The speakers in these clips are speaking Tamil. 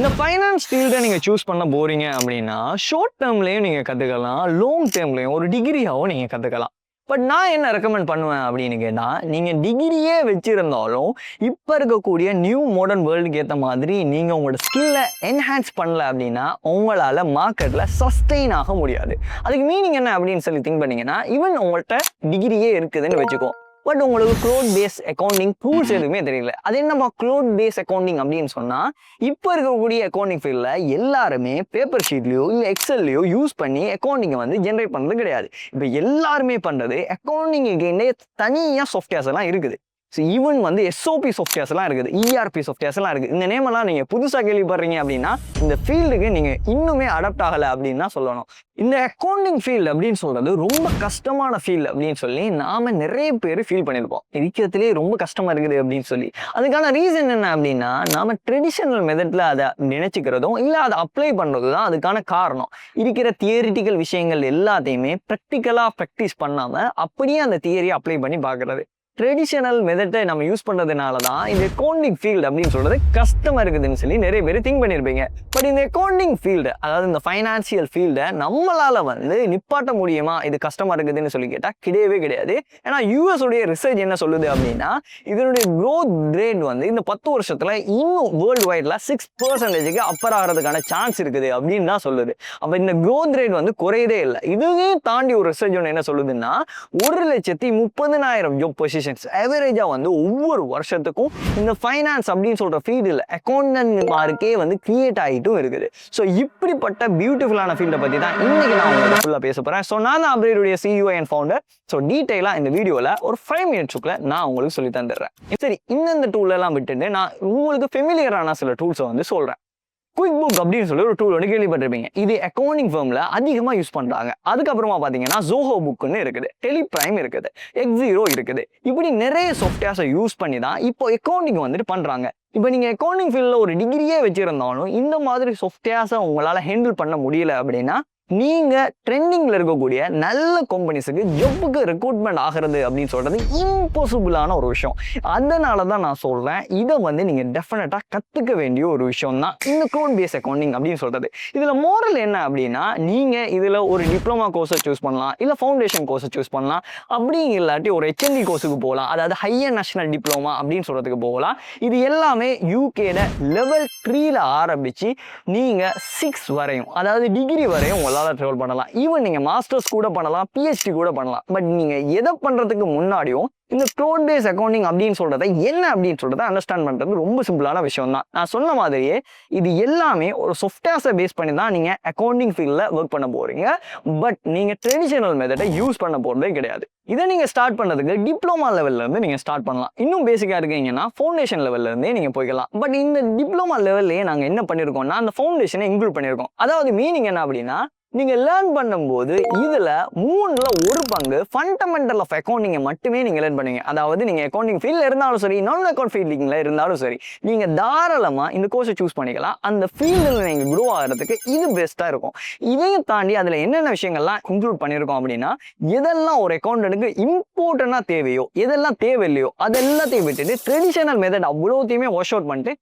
இந்த ஃபைனான்ஸ் ஃபீல்டை நீங்கள் சூஸ் பண்ண போறீங்க அப்படின்னா ஷார்ட் டேர்ம்லேயும் நீங்கள் கற்றுக்கலாம், லாங் டேர்ம்லேயும் ஒரு டிகிரியாகவும் நீங்கள் கற்றுக்கலாம். பட் நான் என்ன ரெக்கமெண்ட் பண்ணுவேன் அப்படின்னு கேட்டால், நீங்கள் டிகிரியே வச்சுருந்தாலும் இப்போ இருக்கக்கூடிய நியூ மாடர்ன் வேர்ல்டுக்கு ஏற்ற மாதிரி நீங்கள் உங்களோட ஸ்கில்லை என்ஹான்ஸ் பண்ணல அப்படின்னா உங்களால் மார்க்கெட்டில் சஸ்டெயின் ஆக முடியாது. அதுக்கு மீனிங் என்ன அப்படின்னு சொல்லி திங்க் பண்ணிங்கன்னா, ஈவன் உங்கள்கிட்ட டிகிரியே இருக்குதுன்னு வச்சுக்கோ, பட் உங்களுக்கு க்ளோட் பேஸ் அக்கௌண்டிங் டூல்ஸ் எதுவுமே தெரியல. அது என்னப்பா க்ளோட் பேஸ் அக்கௌண்டிங் அப்படின்னு சொன்னால், இப்போ இருக்கக்கூடிய அக்கௌண்டிங் ஃபீல்டில் எல்லாருமே பேப்பர் ஷீட்லையோ இல்லை எக்ஸல்லையோ யூஸ் பண்ணி அக்கௌண்டிங்கை வந்து ஜென்ரேட் பண்ணுறது கிடையாது. இப்போ எல்லாருமே பண்ணுறது அக்கௌண்டிங்கு தனியாக சாஃப்ட்வேர்ஸ் எல்லாம் இருக்குது. ஸோ ஈவன் வந்து எஸ்ஓபி சாஃப்ட்வேர்ஸ்லாம் இருக்குது, இஆர்பி சாஃப்ட்வேர்ஸ்லாம் இருக்குது. இந்த நேமெல்லாம் நீங்கள் புதுசாக கேள்விப்படுறீங்க அப்படின்னா இந்த ஃபீல்டுக்கு நீங்கள் இன்னுமே அடாப்ட் ஆகலை அப்படின்னு தான் சொல்லணும். இந்த அக்கௌண்டிங் ஃபீல்டு அப்படின்னு சொல்கிறது ரொம்ப கஷ்டமான ஃபீல்டு அப்படின்னு சொல்லி நாம் நிறைய பேர் ஃபீல் பண்ணியிருப்போம். இருக்கிறதுலே ரொம்ப கஷ்டமாக இருக்குது அப்படின்னு சொல்லி. அதுக்கான ரீசன் என்ன அப்படின்னா, நாம் ட்ரெடிஷ்னல் மெத்தடில் அதை நினச்சிக்கிறதும் இல்லை அதை அப்ளை பண்ணுறது தான் அதுக்கான காரணம். இருக்கிற தியரிட்டிக்கல் விஷயங்கள் எல்லாத்தையுமே ப்ராக்டிக்கலாக ப்ராக்டிஸ் பண்ணாமல் அப்படியே அந்த தியரியை அப்ளை பண்ணி பார்க்குறது. ட்ரெடிஷனல் மெத்தடை நம்ம யூஸ் பண்ணுறதுனால தான் இந்த அக்கௌண்டிங் ஃபீல்டு அப்படின்னு சொல்கிறது கஷ்டமாக இருக்குதுன்னு சொல்லி நிறைய பேர் திங்க் பண்ணியிருப்பீங்க. பட் இந்த அக்கௌண்டிங் ஃபீல்டு, அதாவது இந்த ஃபைனான்சியல் ஃபீல்டை நம்மளால் வந்து நிப்பாட்ட முடியுமா இது கஷ்டமாக இருக்குதுன்னு சொல்லி கேட்டால் கிடையவே கிடையாது. ஏன்னா யூஎஸ் உடைய ரிசர்ச் என்ன சொல்லுது அப்படின்னா, இதனுடைய க்ரோத் ரேட் வந்து இந்த 10 வருஷத்தில் இன்னும் வேர்ல்டு வைடில் 6% அப்பர் ஆகிறதுக்கான சான்ஸ் இருக்குது அப்படின்னு தான் சொல்லுது. அப்போ இந்த க்ரோத் ரேட் வந்து குறையதே இல்லை. இதுவும் தாண்டி ஒரு ரிசர்ச் ஒன்று என்ன சொல்லுதுன்னா, 1,30,000 ஜாப் பொசிஷன் அவரேஜா வந்து ஒவ்வொரு வருஷத்துக்கும் இந்த ஃபைனான்ஸ் அப்படின்னு சொல்ற ஃபீல்டில் அக்கௌண்டன்ட் மார்க்கே வந்து கிரியேட் ஆகிட்டும் இருக்குது. ஸோ இப்படிப்பட்ட பியூட்டிஃபுல்லான ஃபீல்டை பற்றி தான் இன்னைக்கு நான் உங்களுக்கு ஃபுல்லாக பேச போகிறேன். ஸோ நான் தான் அப்ரேடுடைய சிஇஓ அண்ட் ஃபவுண்டர். ஸோ டீட்டெயிலாக இந்த வீடியோவில் ஒரு 5 மினிட்ஸுக்குள்ள நான் உங்களுக்கு சொல்லி தந்துடுறேன். சரி, இந்த டூலெல்லாம் விட்டுட்டு நான் உங்களுக்கு ஃபெமிலியரான சில டூல்ஸை வந்து சொல்கிறேன். குயிக் புக் அப்படின்னு சொல்லி ஒரு டூல் வந்து கேள்விப்பட்டிருப்பீங்க. இது அக்கௌண்டிங் ஃபர்மில் அதிகமாக யூஸ் பண்ணுறாங்க. அதுக்கப்புறமா பார்த்தீங்கன்னா ஜோஹோ புக்குன்னு இருக்குது, டெலிபிரைம் இருக்குது, எக்ஸீரோ இருக்குது. இப்படி நிறைய சாஃப்ட்வேர்ஸை யூஸ் பண்ணி தான் இப்போ அக்கௌண்டிங் வந்துட்டு பண்ணுறாங்க. இப்போ நீங்கள் அக்கௌண்டிங் ஃபீல்டில் ஒரு டிகிரியே வச்சுருந்தாலும் இந்த மாதிரி சாஃப்ட்வேர்ஸை உங்களால் ஹேண்டில் பண்ண முடியல அப்படின்னா நீங்கள் ட்ரெண்டிங்கில் இருக்கக்கூடிய நல்ல கம்பெனிஸுக்கு ஜாப்புக்கு ரெக்ரூட்மெண்ட் ஆகிறது அப்படின்னு சொல்கிறது இம்பாசிபிளான ஒரு விஷயம். அதனால தான் நான் சொல்கிறேன், இதை வந்து நீங்கள் டெஃபினட்டாக கற்றுக்க வேண்டிய ஒரு விஷயம் தான் இந்த க்ளோட் பேஸ் அக்கௌண்டிங் அப்படின்னு சொல்கிறது. இதில் மோரல் என்ன அப்படின்னா, நீங்கள் இதில் ஒரு டிப்ளமா கோர்ஸை சூஸ் பண்ணலாம், இல்லை ஃபவுண்டேஷன் கோர்ஸை சூஸ் பண்ணலாம், அப்படி இல்லாட்டி ஒரு HND கோர்ஸுக்கு போகலாம், அதாவது ஹையர் நேஷனல் டிப்ளமா அப்படின்னு சொல்கிறதுக்கு போகலாம். இது எல்லாமே யூகேட லெவல் 3ல் ஆரம்பித்து நீங்கள் 6 வரையும், அதாவது டிகிரி வரையும் உங்களால் ட்ராவல் பண்ணலாம். ஈவன் நீங்கள் மாஸ்டர்ஸ் கூட பண்ணலாம், PhD கூட பண்ணலாம். பட் நீங்கள் எதை பண்ணுறதுக்கு முன்னாடியும் இந்த க்ளோட் பேஸ் அக்கௌண்டிங் அப்படின்னு சொல்கிறத என்ன அப்படின்னு சொல்கிறத அண்டர்ஸ்டாண்ட் பண்ணுறது ரொம்ப சிம்பிளான விஷயம் தான். நான் சொன்ன மாதிரியே இது எல்லாமே ஒரு சாஃப்ட்வேர்ஸை பேஸ் பண்ணி தான் நீங்கள் அக்கௌண்டிங் ஃபீல்டில் ஒர்க் பண்ண போகிறீங்க. பட் நீங்கள் ட்ரெடிஷனல் மெத்தடை யூஸ் பண்ண போகிறதே கிடையாது. இதை நீங்கள் ஸ்டார்ட் பண்ணுறதுக்கு டிப்ளமா லெவல்லேருந்து நீங்கள் ஸ்டார்ட் பண்ணலாம். இன்னும் பேசிக்காக இருக்கீங்கன்னா ஃபவுண்டேஷன் லெவல்லேருந்தே நீங்கள் போய்க்கலாம். பட் இந்த டிப்ளமா லெவல்லையே நாங்கள் என்ன பண்ணியிருக்கோம்னா, அந்த ஃபவுண்டேஷனை இன்க்ளூட் பண்ணியிருக்கோம். அதாவது மீனிங் என்ன அப்படின்னா, நீங்கள் லேர்ன் பண்ணும்போது இதில் 3ல் 1 பங்கு ஃபண்டமெண்டல் ஆஃப் அக்கௌண்டிங்கை மட்டுமே நீங்கள் லேர்ன் பண்ணுவீங்க. அதாவது நீங்கள் அக்கௌண்டிங் ஃபீல்டில் இருந்தாலும் சரி, நான் அக்கௌண்ட் ஃபீல்டிங்கில் இருந்தாலும் சரி, நீங்கள் தாராளமாக இந்த கோர்ஸை சூஸ் பண்ணிக்கலாம். அந்த ஃபீல்டில் நீங்கள் க்ரோ ஆகிறதுக்கு இது பெஸ்ட்டாக இருக்கும். இதையும் தாண்டி அதில் என்னென்ன விஷயங்கள்லாம் இன்க்ளூட் பண்ணியிருக்கோம் அப்படின்னா, எதெல்லாம் ஒரு அக்கௌண்டனுக்கு இம்பார்ட்டண்டாக தேவையோ, எதெல்லாம் தேவையில்லையோ அதெல்லாத்தையும் விட்டுட்டு ட்ரெடிஷனல் மெத்தட் அவ்வளோத்தையுமே வாஷ் அவுட் பண்ணிட்டு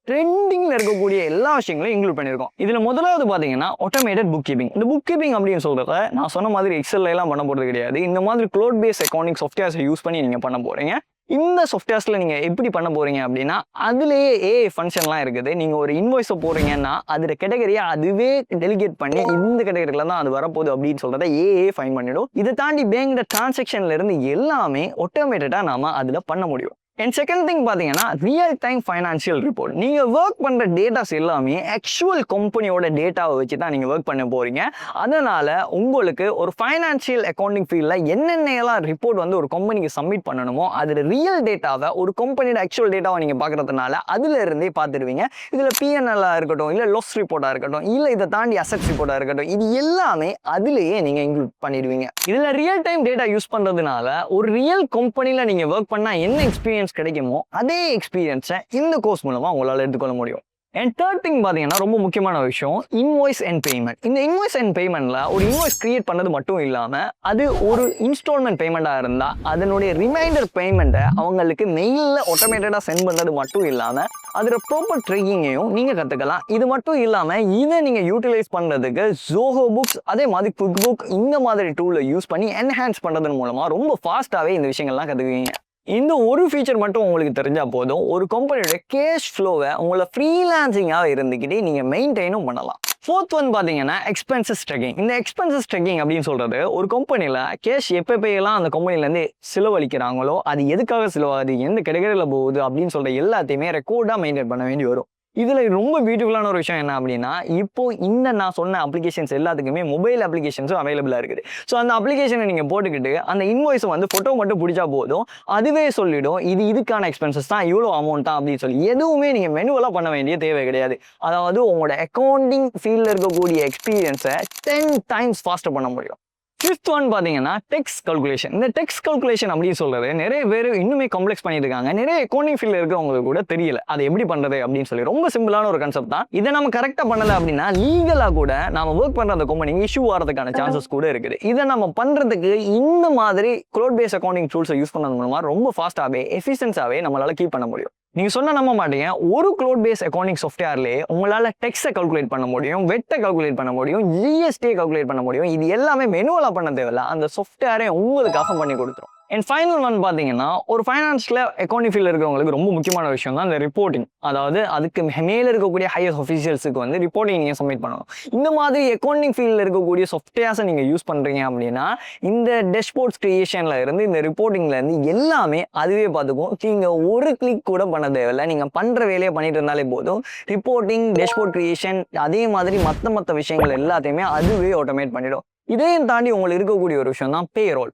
ட்ரெண்டிங்கில் இருக்கக்கூடிய எல்லா விஷயங்களையும் இன்க்ளூட் பண்ணியிருக்கோம். இதில் முதலாவது பார்த்தீங்கன்னா ஆட்டோமேட்டட் புக் கீப்பிங். இந்த புக் கீப்பிங் அப்படின்னு சொல்கிறத நான் சொன்ன மாதிரி எக்ஸல்ல எல்லாம் பண்ண போகிறது கிடையாது. இந்த மாதிரி க்ளோட் பேஸ் அக்கௌண்டிங் சாஃப்ட்வேர்ஸை யூஸ் பண்ணி நீங்கள் பண்ண போகிறீங்க. இந்த சாஃப்ட்வேர்ஸில் நீங்கள் எப்படி பண்ண போகிறீங்க அப்படின்னா, அதுலேயே ஏஐ ஃபங்க்ஷன்லாம் இருக்குது. நீங்கள் ஒரு இன்வாய்ஸை போகிறீங்கன்னா அதில் கேட்டகரியை அதுவே டெலிகேட் பண்ணி இந்த கேட்டகரியில் தான் அது வரப்போகுது அப்படின்னு சொல்கிறத ஏஐ ஃபைன் பண்ணிடும். இதை தாண்டி பேங்க் டிரான்சாக்ஷன்லேருந்து எல்லாமே ஆட்டோமேட்டடாக நாம் அதில் பண்ண முடியும். அண்ட் செகண்ட் திங் பார்த்தீங்கன்னா ரியல் டைம் ஃபைனான்ஷியல் ரிப்போர்ட். நீங்கள் ஒர்க் பண்ணுற டேட்டாஸ் எல்லாமே ஆக்சுவல் கம்பெனியோட டேட்டாவை வச்சு தான் நீங்கள் ஒர்க் பண்ண போகிறீங்க. அதனால் உங்களுக்கு ஒரு ஃபைனான்ஷியல் அக்கௌண்டிங் ஃபீல்டில் என்னென்னலாம் ரிப்போர்ட் வந்து ஒரு கம்பெனிக்கு சப்மிட் பண்ணணுமோ அதில் ரியல் டேட்டாவை ஒரு கம்பெனியோட ஆக்சுவல் டேட்டாவை நீங்கள் பார்க்குறதுனால அதில் இருந்தே பார்த்துடுவீங்க. இதில் பிஎன்எல்லாக இருக்கட்டும், இல்லை லாஸ் ரிப்போர்ட்டாக இருக்கட்டும், இல்லை இதை தாண்டி அசெட்ஸ் ரிப்போர்ட்டாக இருக்கட்டும், இது எல்லாமே அதிலேயே நீங்கள் இன்க்ளூட் பண்ணிடுவீங்க. இதில் ரியல் டைம் டேட்டா யூஸ் பண்ணுறதுனால ஒரு ரியல் கம்பெனியில் நீங்கள் ஒர்க் பண்ணால் என்ன எக்ஸ்பீரியன்ஸ் கிடைக்குமோ அதே எக்ஸ்பீரியன்ஸை இந்த கோர்ஸ் மூலமாக உங்களால் எடுத்துக்கொள்ள முடியும். அண்ட் தேர்ட் திங் பார்த்தீங்கன்னா ரொம்ப முக்கியமான விஷயம் இன்வாய்ஸ் அண்ட் பேமெண்ட். இந்த இன்வாய்ஸ் அண்ட் பேமெண்ட்ல ஒரு இன்வாய்ஸ் கிரியேட் பண்ணது மட்டும் இல்லாமல் அது ஒரு இன்ஸ்டால்மெண்ட் பேமெண்ட்டாக இருந்தால் அதனுடைய ரிமைண்டர் பேமெண்ட்டை அவங்களுக்கு மெயிலில் ஆட்டோமேட்டடாக சென்ட் பண்ணது மட்டும் இல்லாமல் அதோட ப்ராப்பர் ட்ரெக்கிங்கையும் நீங்கள் கற்றுக்கலாம். இது மட்டும் இல்லாமல் இதை நீங்கள் யூட்டிலைஸ் பண்ணுறதுக்கு ஜோஹோ புக்ஸ் அதே மாதிரி குவிக் புக் இந்த மாதிரி டூலை யூஸ் பண்ணி என்ஹான்ஸ் பண்ணுறதன் மூலமாக ரொம்ப ஃபாஸ்ட்டாகவே இந்த விஷயங்கள்லாம் கற்றுக்குவீங்க. இந்த ஒரு ஃபீச்சர் மட்டும் உங்களுக்கு தெரிஞ்சா போதும், ஒரு கம்பெனியோட கேஷ் ஃப்ளோவை உங்களை ஃப்ரீலான்சிங்காக இருந்துக்கிட்டே நீங்கள் மெயின்டைனும் பண்ணலாம். ஃபோர்த் ஒன் பார்த்தீங்கன்னா எக்ஸ்பென்சஸ் ட்ரெக்கிங். இந்த எக்ஸ்பென்சஸ் ட்ரெக்கிங் அப்படின்னு சொல்கிறது ஒரு கம்பெனியில் கேஷ் எப்போயெல்லாம் அந்த கம்பெனிலேருந்து செலவழிக்கிறாங்களோ அது எதுக்காக செலவாகுது, எந்த கேட்டகரியில் போகுது அப்படின்னு சொல்கிற எல்லாத்தையுமே ரெக்கார்டாக மெயின்டைன் பண்ண வேண்டி வரும். இதில் ரொம்ப பியூட்டிஃபுல்லான ஒரு விஷயம் என்ன அப்படின்னா, இப்போ இந்த நான் சொன்ன அப்ளிகேஷன்ஸ் எல்லாத்துக்குமே மொபைல் அப்ளிகேஷன்ஸும் அவைலபிளாக இருக்குது. ஸோ அந்த அப்ளிகேஷனை நீங்கள் போட்டுக்கிட்டு அந்த இன்வாய்ஸை வந்து ஃபோட்டோ மட்டும் பிடிச்சா போதும், அதுவே சொல்லிடும் இது இதுக்கான எக்ஸ்பென்சஸ் தான், இவ்வளோ அமௌண்ட் தான் அப்படின்னு சொல்லி. எதுவுமே நீங்கள் மெனுவலாக பண்ண வேண்டிய தேவை கிடையாது. அதாவது உங்களோட அக்கௌண்டிங் ஃபீல்டில் இருக்கக்கூடிய எக்ஸ்பீரியன்ஸை 10 டைம்ஸ் ஃபாஸ்ட்டாக பண்ண முடியும். ஃபிஃப்த் ஒன் பார்த்தீங்கன்னா டெக்ஸ் கல்குலேஷன். இந்த டெக்ஸ் கல்குலேஷன் அப்படின்னு சொல்றது நிறைய பேர் இன்னுமே காம்ப்ளெக்ஸ் பண்ணிட்டு இருக்காங்க. நிறைய அக்கௌண்டிங் ஃபீல்டில் இருக்கிறவங்களுக்கு கூட தெரியல அதை எப்படி பண்ணுறது அப்படின்னு சொல்லி. ரொம்ப சிம்பிளான ஒரு கான்செப்ட் தான். இதை நம்ம கரெக்டாக பண்ணலை அப்படின்னா லீகலாக கூட நம்ம ஒர்க் பண்ணுற அந்த கம்பெனிக்கு இஷ்யூ ஆகிறதுக்கான சான்சஸ் கூட இருக்குது. இதை நம்ம பண்ணுறதுக்கு இந்த மாதிரி க்ளவுட் பேஸ்ட் அக்கௌண்டிங் டூல்ஸை யூஸ் பண்ணது மூலமாக ரொம்ப ஃபாஸ்ட்டாகவே எஃபிஷியன்ஸாகவே நம்மளால கீப் பண்ண முடியும். நீங்கள் சொன்ன நம்ப மாட்டீங்க, ஒரு க்ளவுட் பேஸ்ட் அக்கௌண்டிங் சாஃப்ட்வேர்லேயே உங்களால் டெக்ஸை கல்குலேட் பண்ண முடியும், வெட்டை கல்குலேட் பண்ண முடியும், ஜிஎஸ்டியை கல்குலேட் பண்ண முடியும். இது எல்லாமே மெனுவலாக பண்ண தேவையில்ல, அந்த சாஃப்ட்வேரே உங்களுக்காக பண்ணி கொடுத்துரும். அண்ட் ஃபைனல் ஒன் பார்த்தீங்கன்னா ஒரு ஃபைனான்ஸில் அக்கௌண்டிங் ஃபீல்டில் இருக்கிறவங்களுக்கு ரொம்ப முக்கியமான விஷயம் தான் இந்த ரிப்போர்ட்டிங். அதாவது அதுக்கு மேலே இருக்கக்கூடிய ஹையர் ஆஃபீஷியல்ஸுக்கு வந்து ரிப்போர்ட்டிங் நீங்கள் சப்மிட் பண்ணணும். இந்த மாதிரி அக்கௌண்டிங் ஃபீல்டில் இருக்கக்கூடிய சாஃப்ட்வேர்ஸை நீங்கள் யூஸ் பண்ணுறீங்க அப்படின்னா இந்த டேஷ்போர்ட்ஸ் கிரியேஷனில் இருந்து இந்த ரிப்போர்ட்டிங்லேருந்து எல்லாமே அதுவே பார்த்துக்கும். நீங்கள் ஒரு கிளிக் கூட பண்ண தேவையில்லை, நீங்கள் பண்ணுற வேலையை பண்ணிட்டு இருந்தாலே போதும். ரிப்போர்ட்டிங், டேஷ்போர்ட் கிரியேஷன் அதே மாதிரி மற்ற விஷயங்கள் எல்லாத்தையுமே அதுவே ஆட்டோமேட் பண்ணிடும். இதையும் தாண்டி உங்களுக்கு இருக்கக்கூடிய ஒரு விஷயம் தான்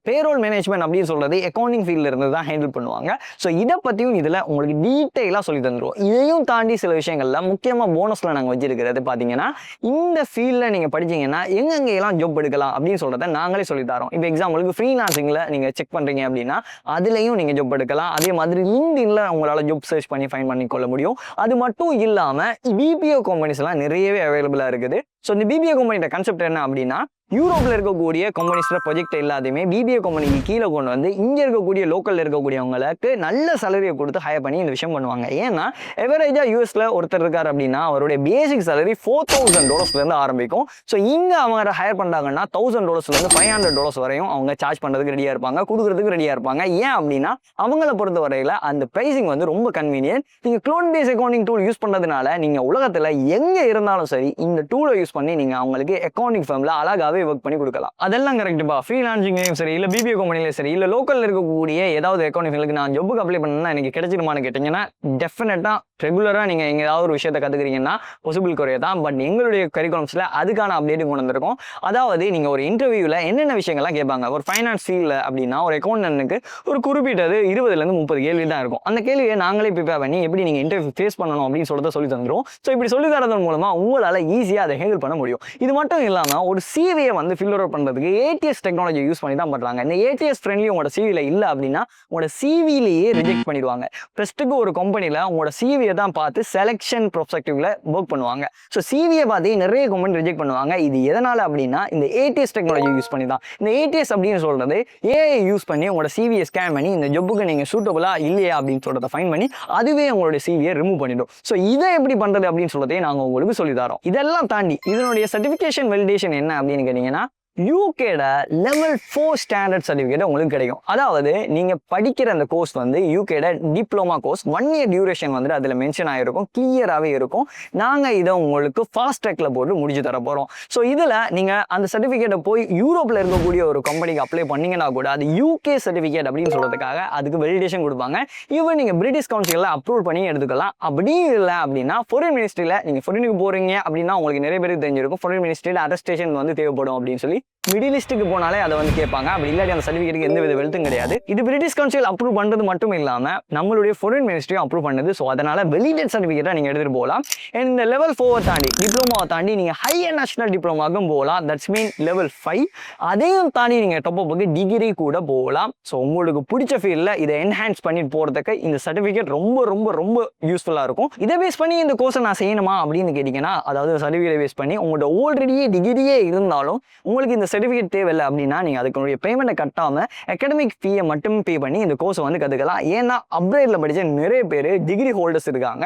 பேரோல் மேனேஜ்மெண்ட் அப்படின்னு சொல்றது அக்கௌண்டிங் ஃபீல்டில் இருந்து தான் ஹேண்டில் பண்ணுவாங்க. ஸோ இதை பற்றியும் இதில் உங்களுக்கு டீட்டெயிலாக சொல்லி தந்துடுவோம். இதையும் தாண்டி சில விஷயங்கள்ல முக்கியமாக போனஸில் நாங்கள் வச்சிருக்கிறது பார்த்தீங்கன்னா இந்த ஃபீல்டில் நீங்கள் படிச்சீங்கன்னா எங்கெங்கெல்லாம் ஜாப் எடுக்கலாம் அப்படின்னு சொல்கிறத நாங்களே சொல்லித்தரோம். இப்போ எக்ஸாம்பிளுக்கு ஃப்ரீலான்சிங்கில் நீங்கள் செக் பண்ணுறீங்க அப்படின்னா அதுலேயும் நீங்கள் ஜாப் எடுக்கலாம். அதே மாதிரி லிங்க்டின்ல உங்களால் ஜாப் சர்ச் பண்ணி ஃபைண்ட் பண்ணி கொள்ள முடியும். அது மட்டும் இல்லாமல் பிபிஓ கம்பெனிஸ்லாம் நிறையவே அவைலபிளாக இருக்குது. ஸோ இந்த பிபிஓ கம்பெனியோட கான்செப்ட் என்ன அப்படின்னா யூரோப்பில் இருக்கக்கூடிய கம்பெனிஸில் ப்ராஜெக்ட் எல்லாத்தையுமே பிபிஓ கம்பெனிக்கு கீழே கொண்டு வந்து இங்கே இருக்கக்கூடிய லோக்கலில் இருக்கக்கூடியவங்களுக்கு நல்ல சேலரியை கொடுத்து ஹையர் பண்ணி இந்த விஷயம் பண்ணுவாங்க. ஏன்னா எவரேஜாக யூஎஸில் ஒருத்தர் இருக்கார் அப்படின்னா அவருடைய பேசிக் சேலரி $4,000 ஆரம்பிக்கும். ஸோ இங்கே அவங்க ஹையர் பண்ணுறாங்கன்னா $1,000 $500 வரையும் அவங்க சார்ஜ் பண்ணுறதுக்கு ரெடியாக இருப்பாங்க, கொடுக்குறதுக்கு ரெடியாக இருப்பாங்க. ஏன் அப்படின்னா அவங்கள பொறுத்த வரையில் அந்த ப்ரைஸிங் வந்து ரொம்ப கன்வீனியன்ட். நீங்கள் cloud based accounting tool use பண்ணுறதுனால நீங்கள் உலகத்தில் எங்கே இருந்தாலும் சரி இந்த டூலை யூஸ் பண்ணி நீங்கள் அவங்களுக்கு அக்கௌண்டிங் ஃபர்மில் அழகாகவே ஒர்க் பண்ணி கொடுக்கலாம். அதெல்லாம் கரெக்டுப்பா. ஃப்ரீலான்சிங்லையும் சரி, இல்லை பிபிஓ கம்பெனிலையும் சரி, இல்லை லோக்கலில் இருக்கக்கூடிய ஏதாவது அக்கௌண்டிங் ஃபீல்டுக்கு நான் ஜாபுக்கு அப்ளை பண்ணணும்னா எனக்கு கிடைச்சிருமான்னு கேட்டிங்கன்னா டெஃபினட்டாக ரெகுலராக நீங்கள் எங்கே ஏதாவது ஒரு விஷயத்தை கற்றுக்கிறீங்கன்னா பாசிபிள் குறைய தான். பட் எங்களுடைய கரிக்குலம்ஸில் அதுக்கான அப்டேட்டும் கொண்டு வந்திருக்கும். அதாவது நீங்கள் ஒரு இன்டர்வியூவில் என்னென்ன விஷயங்கள்லாம் கேட்பாங்க, ஒரு ஃபைனான்ஸ் ஃபீல்டில் அப்படின்னா ஒரு அக்கௌண்டன்ட்டுக்கு ஒரு குறிப்பிட்டது 20-30 கேள்வி தான் இருக்கும். அந்த கேள்வியை நாங்களே ப்ரிப்பேர் பண்ணி எப்படி நீங்கள் இன்டர்வியூ ஃபேஸ் பண்ணணும் அப்படின்னு சொல்லிட்டு சொல்லி தந்துடும். ஸோ இப்படி சொல்லி தரதன் மூலமாக உங்களால் ஈஸியாக அதை ஹேண்டில் பண்ண முடியும். இது மட்டும் இல்லாமல் ஒரு சிவியை வந்து ஃபில்லர் அவுட் பண்ணுறதுக்கு ஏடிஎஸ் டெக்னாலஜி யூஸ் பண்ணி தான் பண்ணுறாங்க. இந்த ஏடிஎஸ் ஃப்ரெண்ட்லி உங்களோட சிவியில் இல்லை அப்படின்னா உங்களோட சிவிலேயே ரிஜெக்ட் பண்ணிடுவாங்க. ஃபர்ஸ்ட்டுக்கு ஒரு கம்பெனியில் உங்களோட சிவியை தான் பார்த்து செலெக்ஷன் ப்ரொஸ்பெக்டிவ்ல ஒர்க் பண்ணுவாங்க. ஸோ சிவியை பார்த்து நிறைய கம்பெனி ரிஜெக்ட் பண்ணுவாங்க. இது எதனால் அப்படின்னா இந்த ஏடிஎஸ் டெக்னாலஜி யூஸ் பண்ணி தான். இந்த ஏடிஎஸ் அப்படின்னு சொல்கிறது ஏஐ யூஸ் பண்ணி உங்களோட சிவியை ஸ்கேன் பண்ணி இந்த ஜப்புக்கு நீங்கள் சூட்டபுளா இல்லையா அப்படின்னு சொல்கிறத ஃபைன் பண்ணி அதுவே உங்களுடைய சிவியை ரிமூவ் பண்ணிடும். ஸோ இதை எப்படி பண்ணுறது அப்படின்னு சொல்றதே நாங்கள் உங்களுக்கு சொல்லி தரோம். இதெல்லாம் தாண்டி இதனுடைய சர்டிஃபிகேஷன் வெலிடேஷன் என்ன அப்படின்னு கேட்டீங்கன்னா யூகேட லெவல் 4 ஸ்டாண்டர்ட் சர்டிஃபிகேட் உங்களுக்கு கிடைக்கும். அதாவது நீங்கள் படிக்கிற அந்த கோர்ஸ் வந்து யூகேட டிப்ளமா கோர்ஸ் 1 இயர் டியூரேஷன் வந்துட்டு அதில் மென்ஷன் ஆகிருக்கும், கிளியராகவே இருக்கும். நாங்கள் இதை உங்களுக்கு ஃபாஸ்ட் ட்ராக்ல போட்டு முடிச்சு தர போகிறோம். ஸோ இதில் நீங்கள் அந்த சர்டிஃபிகேட்டை போய் யூரோப்பில் இருக்கக்கூடிய ஒரு கம்பெனிக்கு அப்ளை பண்ணிங்கன்னா கூட அது யூகே சர்டிஃபிகேட் அப்படின்னு சொல்கிறதுக்காக அதுக்கு வெலிடேஷன் கொடுப்பாங்க. இவன் நீங்கள் பிரிட்டிஷ் கவுன்சிலில் அப்ரூவ் பண்ணி எடுத்துக்கலாம். அப்படி இல்லை அப்படின்னா ஃபாரின் மினிஸ்ட்ரியில் நீங்கள் ஃபாரினுக்கு போகிறீங்க அப்படின்னா உங்களுக்கு நிறைய பேருக்கு தெரிஞ்சிருக்கும் ஃபாரின் மினிஸ்ட்ரியில் அட்டஸ்டேஷன் வந்து தேவைப்படும் அப்படின்னு சொல்லி. மிடில் ஈஸ்ட்டுக்கு போனாலே அதை வந்து கேட்பாங்க. அப்படி இல்லாட்டி அந்த சர்டிஃபிகேட்டுக்கு எந்த வித வெல்த்தும் கிடையாது. இது பிரிட்டிஷ் கவுன்சில் அப்ரூவ் பண்ணுறது மட்டும் இல்லாமல் நம்மளுடைய ஃபாரின் மினிஸ்ட்ரியும் அப்ரூவ் பண்ணுது. ஸோ அதனால் வெலிடேட் சர்டிஃபிகேட்டை நீங்கள் எடுத்துகிட்டு போகலாம். இந்த லெவல் 4 தாண்டி டிப்ளமோவை தாண்டி நீங்கள் ஹையர் நேஷனல் டிப்ளமாவும் போகலாம். That's mean level 5. அதையும் தாண்டி நீங்கள் டாப்அப்புக்கு டிகிரி கூட போகலாம். ஸோ உங்களுக்கு பிடிச்ச ஃபீல்டில் இதை என்ஹான்ஸ் பண்ணிட்டு போகிறதுக்கு இந்த சர்டிஃபிகேட் ரொம்ப ரொம்ப ரொம்ப யூஸ்ஃபுல்லாக இருக்கும். இதை பேஸ் பண்ணி இந்த கோர்ஸை நான் செய்யணுமா அப்படின்னு கேட்டிங்கன்னா, அதாவது சர்டிஃபிகேட் பேஸ் பண்ணி உங்களோட ஆல்ரெடியே டிகிரியே இருந்தாலும் உங்களுக்கு இந்த சர்டிஃபிகேட் தேவையில்லை அப்படின்னா நீங்கள் அதுக்குடைய பேமெண்ட்டை கட்டாமல் அகாடமிக் ஃபீயை மட்டும் பே பண்ணி இந்த கோர்ஸை வந்து கற்றுக்கலாம். ஏன்னா அப்கிரேடில் படித்த நிறைய பேர் டிகிரி ஹோல்டர்ஸ் இருக்காங்க.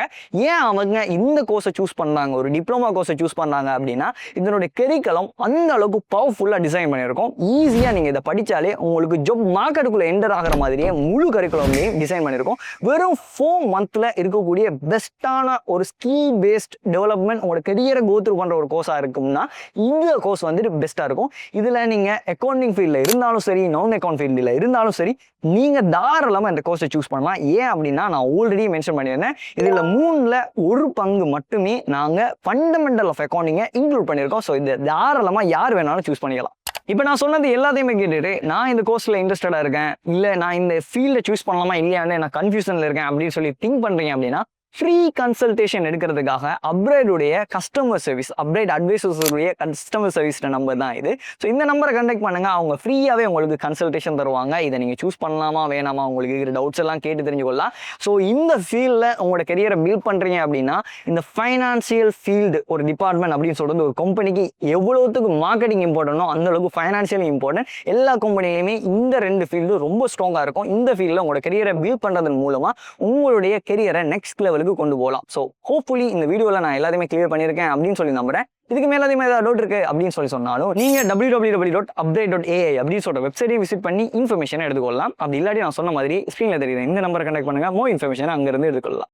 ஏன் அவங்க இந்த கோர்ஸை சூஸ் பண்ணாங்க, ஒரு டிப்ளமா கோர்ஸை சூஸ் பண்ணாங்க அப்படின்னா இதனுடைய கரிக்குலம் அந்த அளவுக்கு பவர்ஃபுல்லாக டிசைன் பண்ணியிருக்கோம். ஈஸியாக நீங்கள் இதை படித்தாலே உங்களுக்கு ஜாப் மார்க்கெட்டுக்குள்ளே என்டர் ஆகிற மாதிரியே முழு கரிக்குலம்லையும் டிசைன் பண்ணியிருக்கோம். வெறும் 4 மந்த்தில் இருக்கக்கூடிய பெஸ்ட்டான ஒரு ஸ்கில் பேஸ்ட் டெவலப்மெண்ட் உங்களோட கெரியரை கோத்ரூ பண்ணுற ஒரு கோர்ஸாக இருக்கும்னா இந்த கோர்ஸ் வந்துட்டு பெஸ்ட்டாக இருக்கும். இதில் நீங்கள் அக்கௌண்டிங் ஃபீல்டில் இருந்தாலும் சரி, நான் அக்கௌண்ட் ஃபீல்டில் இருந்தாலும் சரி, நீங்கள் தாராளமாக இந்த கோர்ஸை சூஸ் பண்ணலாம். ஏன் அப்படின்னா நான் ஆல்ரெடி மென்ஷன் பண்ணியிருந்தேன், இதில் 3ல் 1 பங்கு மட்டுமே நாங்கள் ஃபண்டமெண்டல் ஆஃப் அக்கௌண்டிங்கை இன்க்ளூட் பண்ணியிருக்கோம். ஸோ இதை தாராளமாக யார் வேணாலும் சூஸ் பண்ணிக்கலாம். இப்போ நான் சொன்னது எல்லாத்தையுமே கேட்டுட்டு நான் இந்த கோர்ஸில் இன்ட்ரெஸ்டடாக இருக்கேன், இல்லை நான் இந்த ஃபீல்டை சூஸ் பண்ணலாமா இல்லையான்னு நான் கன்ஃபியூஷனில் இருக்கேன் அப்படின்னு சொல்லி திங்க் பண்ணுறீங்க அப்படின்னா ஃப்ரீ கன்சல்டேஷன் எடுக்கிறதுக்காக அப்ரைடுடைய கஸ்டமர் சர்வீஸ், அப்ரைட் அட்வைசர்ஸுடைய கஸ்டமர் சர்வீஸ் நம்பர் தான் இது. ஸோ இந்த நம்பரை கண்டக்ட் பண்ணுங்கள். அவங்க ஃப்ரீயாகவே உங்களுக்கு கன்சல்டேஷன் தருவாங்க. இதை நீங்கள் சூஸ் பண்ணலாமா வேணாமா, உங்களுக்கு இருக்கிற டவுட்ஸ் எல்லாம் கேட்டு தெரிஞ்சுக்கொள்ளலாம். ஸோ இந்த ஃபீல்டில் உங்களோட கெரியரை பில்ட் பண்ணுறீங்க அப்படின்னா இந்த ஃபைனான்சியல் ஃபீல்டு ஒரு டிபார்ட்மெண்ட் அப்படின்னு சொல்கிறது ஒரு கம்பெனிக்கு எவ்வளோத்துக்கு மார்க்கெட்டிங் இம்பார்ட்டனோ அந்த அளவுக்கு ஃபைனான்சியல் இம்பார்ட்டன்ட். எல்லா கம்பெனிலையுமே இந்த 2 ஃபீல்டு ரொம்ப ஸ்ட்ராங்காக இருக்கும். இந்த ஃபீல்டில் உங்களோட கெரியரை பில்ட் பண்ணுறதன் மூலமாக உங்களுடைய கெரியரை நெக்ஸ்ட் லெவலுக்கு கொண்டு போகலாம். ஸோ ஹோப்ஃபுல்லி இந்த வீடியோவில் நான் எல்லாத்தையுமே கிளியர் பண்ணியிருக்கேன் அப்படின்னு சொல்லி நம்புறேன். இதுக்கு மேலே ஏதாவது டவுட் இருக்குது அப்படின்னு சொன்னாலும் நீங்கள் www.upgrade.ai அப்படின்னு சொல்கிற வெப்சைட்டை விசிட் பண்ணி இன்ஃபர்மேஷனை எடுத்துக்கொள்ளலாம். அப்படி இல்லாட்டி நான் சொன்ன மாதிரி ஸ்க்ரீனில் தெரியுது இந்த நம்பரை கனெக்ட் பண்ணுங்கள், மோர் இன்ஃபர்மேஷனை அங்கேருந்து எடுத்துக்கொள்ளலாம்.